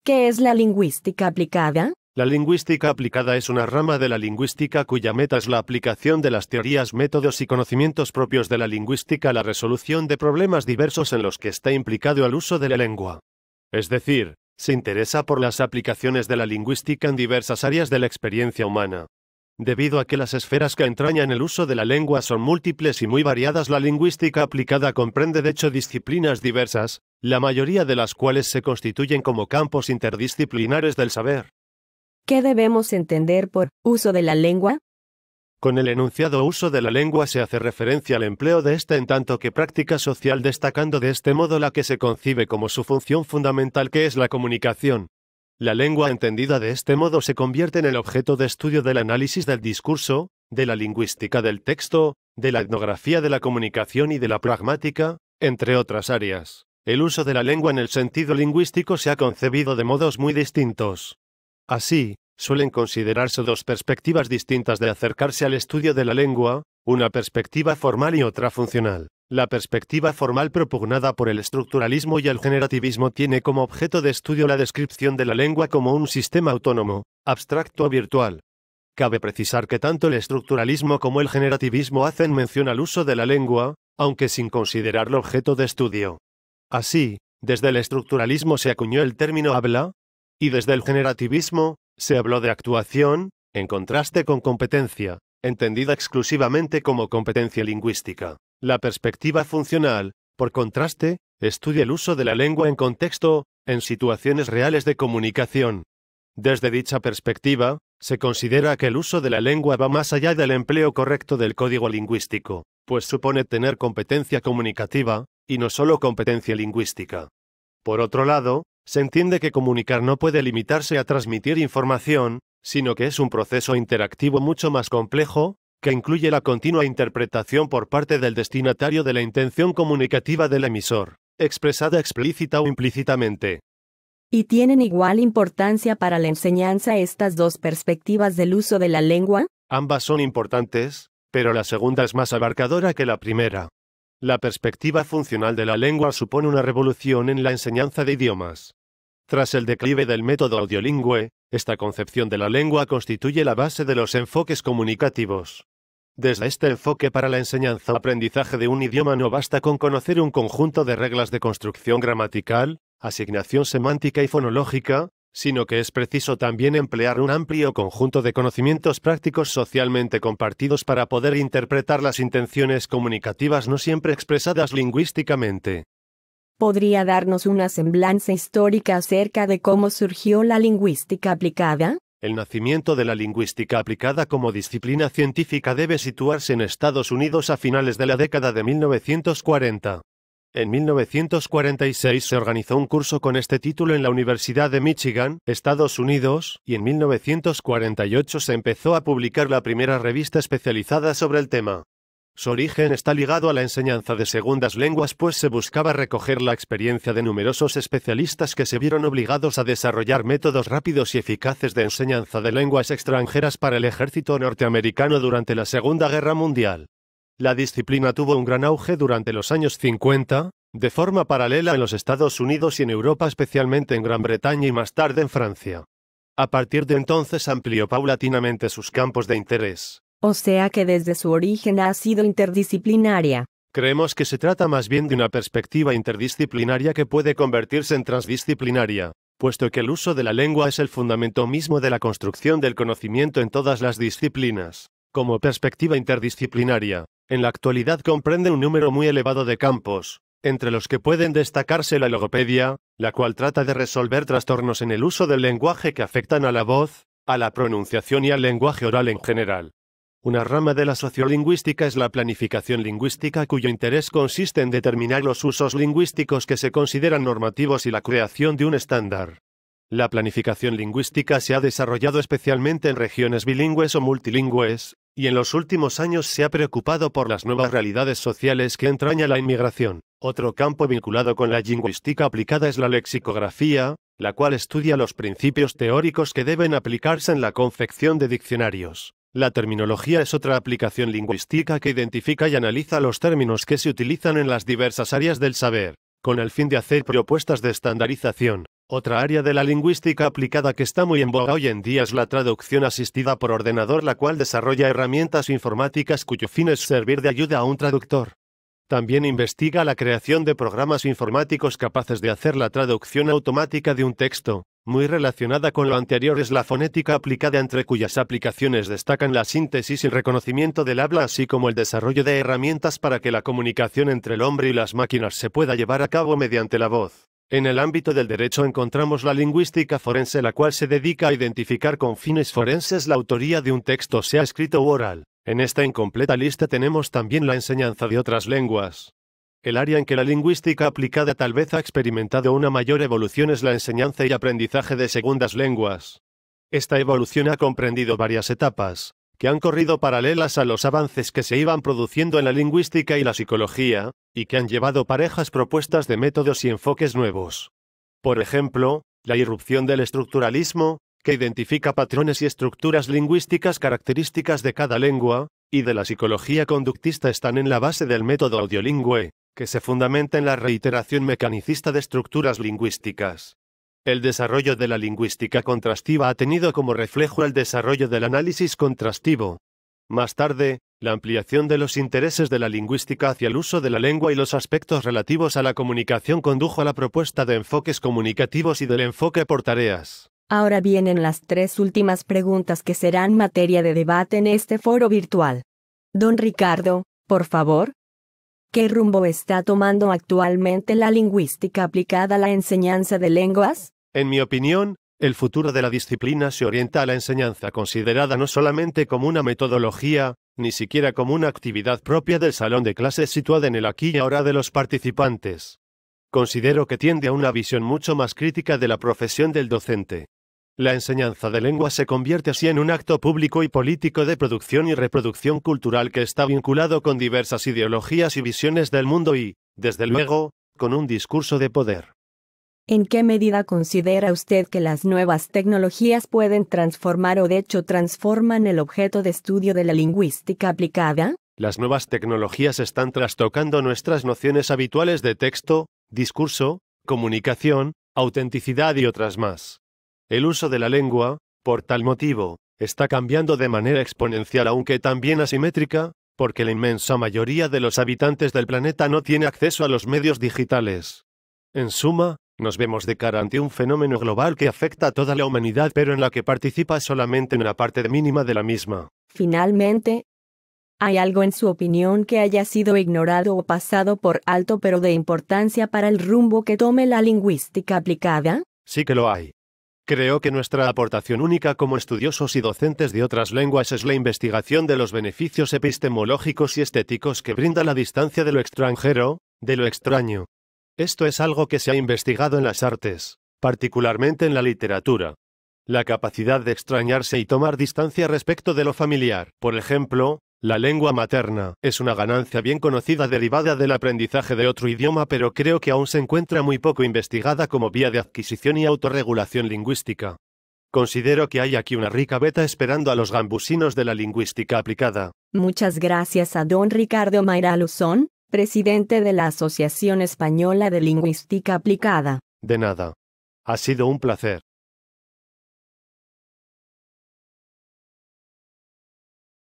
¿Qué es la lingüística aplicada? La lingüística aplicada es una rama de la lingüística cuya meta es la aplicación de las teorías, métodos y conocimientos propios de la lingüística a la resolución de problemas diversos en los que está implicado el uso de la lengua. Es decir, se interesa por las aplicaciones de la lingüística en diversas áreas de la experiencia humana. Debido a que las esferas que entrañan el uso de la lengua son múltiples y muy variadas, la lingüística aplicada comprende de hecho disciplinas diversas, la mayoría de las cuales se constituyen como campos interdisciplinares del saber. ¿Qué debemos entender por uso de la lengua? Con el enunciado uso de la lengua se hace referencia al empleo de esta en tanto que práctica social, destacando de este modo la que se concibe como su función fundamental, que es la comunicación. La lengua entendida de este modo se convierte en el objeto de estudio del análisis del discurso, de la lingüística del texto, de la etnografía de la comunicación y de la pragmática, entre otras áreas. El uso de la lengua en el sentido lingüístico se ha concebido de modos muy distintos. Así, suelen considerarse dos perspectivas distintas de acercarse al estudio de la lengua, una perspectiva formal y otra funcional. La perspectiva formal, propugnada por el estructuralismo y el generativismo, tiene como objeto de estudio la descripción de la lengua como un sistema autónomo, abstracto o virtual. Cabe precisar que tanto el estructuralismo como el generativismo hacen mención al uso de la lengua, aunque sin considerarlo objeto de estudio. Así, desde el estructuralismo se acuñó el término habla, y desde el generativismo se habló de actuación, en contraste con competencia, entendida exclusivamente como competencia lingüística. La perspectiva funcional, por contraste, estudia el uso de la lengua en contexto, en situaciones reales de comunicación. Desde dicha perspectiva, se considera que el uso de la lengua va más allá del empleo correcto del código lingüístico, pues supone tener competencia comunicativa, y no solo competencia lingüística. Por otro lado, se entiende que comunicar no puede limitarse a transmitir información, sino que es un proceso interactivo mucho más complejo, que incluye la continua interpretación por parte del destinatario de la intención comunicativa del emisor, expresada explícita o implícitamente. ¿Y tienen igual importancia para la enseñanza estas dos perspectivas del uso de la lengua? Ambas son importantes, pero la segunda es más abarcadora que la primera. La perspectiva funcional de la lengua supone una revolución en la enseñanza de idiomas. Tras el declive del método audiolingüe, esta concepción de la lengua constituye la base de los enfoques comunicativos. Desde este enfoque, para la enseñanza o aprendizaje de un idioma no basta con conocer un conjunto de reglas de construcción gramatical, asignación semántica y fonológica, sino que es preciso también emplear un amplio conjunto de conocimientos prácticos socialmente compartidos para poder interpretar las intenciones comunicativas no siempre expresadas lingüísticamente. ¿Podría darnos una semblanza histórica acerca de cómo surgió la lingüística aplicada? El nacimiento de la lingüística aplicada como disciplina científica debe situarse en Estados Unidos a finales de la década de 1940. En 1946 se organizó un curso con este título en la Universidad de Michigan, Estados Unidos, y en 1948 se empezó a publicar la primera revista especializada sobre el tema. Su origen está ligado a la enseñanza de segundas lenguas, pues se buscaba recoger la experiencia de numerosos especialistas que se vieron obligados a desarrollar métodos rápidos y eficaces de enseñanza de lenguas extranjeras para el ejército norteamericano durante la Segunda Guerra Mundial. La disciplina tuvo un gran auge durante los años 50, de forma paralela en los Estados Unidos y en Europa, especialmente en Gran Bretaña y más tarde en Francia. A partir de entonces amplió paulatinamente sus campos de interés. O sea que desde su origen ha sido interdisciplinaria. Creemos que se trata más bien de una perspectiva interdisciplinaria que puede convertirse en transdisciplinaria, puesto que el uso de la lengua es el fundamento mismo de la construcción del conocimiento en todas las disciplinas. Como perspectiva interdisciplinaria, en la actualidad comprende un número muy elevado de campos, entre los que pueden destacarse la logopedia, la cual trata de resolver trastornos en el uso del lenguaje que afectan a la voz, a la pronunciación y al lenguaje oral en general. Una rama de la sociolingüística es la planificación lingüística, cuyo interés consiste en determinar los usos lingüísticos que se consideran normativos y la creación de un estándar. La planificación lingüística se ha desarrollado especialmente en regiones bilingües o multilingües, y en los últimos años se ha preocupado por las nuevas realidades sociales que entraña la inmigración. Otro campo vinculado con la lingüística aplicada es la lexicografía, la cual estudia los principios teóricos que deben aplicarse en la confección de diccionarios. La terminología es otra aplicación lingüística que identifica y analiza los términos que se utilizan en las diversas áreas del saber, con el fin de hacer propuestas de estandarización. Otra área de la lingüística aplicada que está muy en boga hoy en día es la traducción asistida por ordenador, la cual desarrolla herramientas informáticas cuyo fin es servir de ayuda a un traductor. También investiga la creación de programas informáticos capaces de hacer la traducción automática de un texto. Muy relacionada con lo anterior es la fonética aplicada, entre cuyas aplicaciones destacan la síntesis y el reconocimiento del habla, así como el desarrollo de herramientas para que la comunicación entre el hombre y las máquinas se pueda llevar a cabo mediante la voz. En el ámbito del derecho encontramos la lingüística forense, la cual se dedica a identificar con fines forenses la autoría de un texto, sea escrito u oral. En esta incompleta lista tenemos también la enseñanza de otras lenguas. El área en que la lingüística aplicada tal vez ha experimentado una mayor evolución es la enseñanza y aprendizaje de segundas lenguas. Esta evolución ha comprendido varias etapas, que han corrido paralelas a los avances que se iban produciendo en la lingüística y la psicología, y que han llevado parejas propuestas de métodos y enfoques nuevos. Por ejemplo, la irrupción del estructuralismo, que identifica patrones y estructuras lingüísticas características de cada lengua, y de la psicología conductista están en la base del método audiolingüe, que se fundamenta en la reiteración mecanicista de estructuras lingüísticas. El desarrollo de la lingüística contrastiva ha tenido como reflejo el desarrollo del análisis contrastivo. Más tarde, la ampliación de los intereses de la lingüística hacia el uso de la lengua y los aspectos relativos a la comunicación condujo a la propuesta de enfoques comunicativos y del enfoque por tareas. Ahora vienen las 3 últimas preguntas que serán materia de debate en este foro virtual. Don Ricardo, por favor. ¿Qué rumbo está tomando actualmente la lingüística aplicada a la enseñanza de lenguas? En mi opinión, el futuro de la disciplina se orienta a la enseñanza considerada no solamente como una metodología, ni siquiera como una actividad propia del salón de clases situada en el aquí y ahora de los participantes. Considero que tiende a una visión mucho más crítica de la profesión del docente. La enseñanza de lengua se convierte así en un acto público y político de producción y reproducción cultural que está vinculado con diversas ideologías y visiones del mundo y, desde luego, con un discurso de poder. ¿En qué medida considera usted que las nuevas tecnologías pueden transformar o de hecho transforman el objeto de estudio de la lingüística aplicada? Las nuevas tecnologías están trastocando nuestras nociones habituales de texto, discurso, comunicación, autenticidad y otras más. El uso de la lengua, por tal motivo, está cambiando de manera exponencial, aunque también asimétrica, porque la inmensa mayoría de los habitantes del planeta no tiene acceso a los medios digitales. En suma, nos vemos de cara ante un fenómeno global que afecta a toda la humanidad, pero en la que participa solamente una parte mínima de la misma. Finalmente, ¿hay algo en su opinión que haya sido ignorado o pasado por alto pero de importancia para el rumbo que tome la lingüística aplicada? Sí que lo hay. Creo que nuestra aportación única como estudiosos y docentes de otras lenguas es la investigación de los beneficios epistemológicos y estéticos que brinda la distancia de lo extranjero, de lo extraño. Esto es algo que se ha investigado en las artes, particularmente en la literatura. La capacidad de extrañarse y tomar distancia respecto de lo familiar. Por ejemplo, la lengua materna es una ganancia bien conocida derivada del aprendizaje de otro idioma, pero creo que aún se encuentra muy poco investigada como vía de adquisición y autorregulación lingüística. Considero que hay aquí una rica beta esperando a los gambusinos de la lingüística aplicada. Muchas gracias a don Ricardo Mayra Luzón, presidente de la Asociación Española de Lingüística Aplicada. De nada. Ha sido un placer.